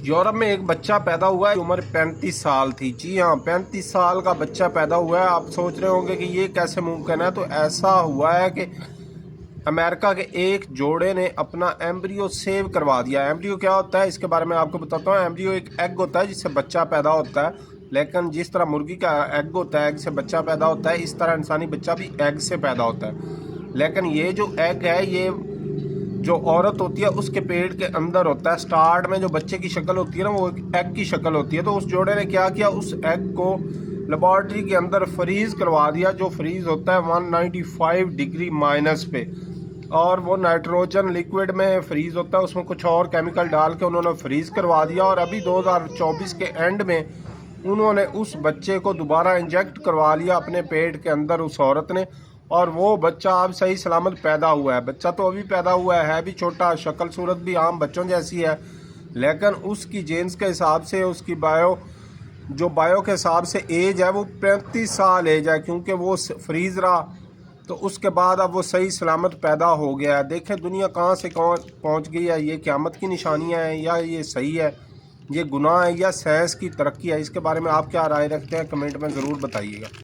Europe में एक बच्चा पैदा हुआ है, उम्र 35 साल थी। जी हाँ, 35 साल का बच्चा पैदा हुआ है। आप सोच रहे होंगे कि ये कैसे मुमकिन है। तो ऐसा हुआ है कि अमेरिका के एक जोड़े ने अपना एम्ब्रियो सेव करवा दिया। एम्ब्रियो क्या होता है इसके बारे में आपको बताता हूँ। एम्ब्रियो एक एग होता है जिससे बच्चा पैदा होता है, लेकिन जिस तरह मुर्गी का एग होता है, एग से बच्चा पैदा होता है, इस तरह इंसानी बच्चा भी एग से पैदा होता है। लेकिन ये जो एग है, ये जो औरत होती है उसके पेट के अंदर होता है। स्टार्ट में जो बच्चे की शक्ल होती है ना, वो एक एग की शक्ल होती है। तो उस जोड़े ने क्या किया, उस एग को लेबॉर्ट्री के अंदर फ्रीज करवा दिया, जो फ्रीज होता है 195 डिग्री माइनस पे। और वो नाइट्रोजन लिक्विड में फ्रीज होता है, उसमें कुछ और केमिकल डाल के उन्होंने फ्रीज करवा दिया। और अभी 2024 के एंड में उन्होंने उस बच्चे को दोबारा इंजेक्ट करवा लिया अपने पेट के अंदर, उस औरत ने। और वो बच्चा अब सही सलामत पैदा हुआ है। बच्चा तो अभी पैदा हुआ है भी छोटा, शक्ल सूरत भी आम बच्चों जैसी है, लेकिन उसकी जेन्स के हिसाब से, उसकी बायो के हिसाब से एज है वो 35 साल एज है, क्योंकि वो फ्रीज रहा। तो उसके बाद अब वो सही सलामत पैदा हो गया है। देखें दुनिया कहाँ से कहाँ पहुँच गई है। ये क़यामत की निशानियाँ हैं या ये सही है, ये गुनाह है या साइंस की तरक्की है। इसके बारे में आप क्या राय रखते हैं, कमेंट में ज़रूर बताइएगा।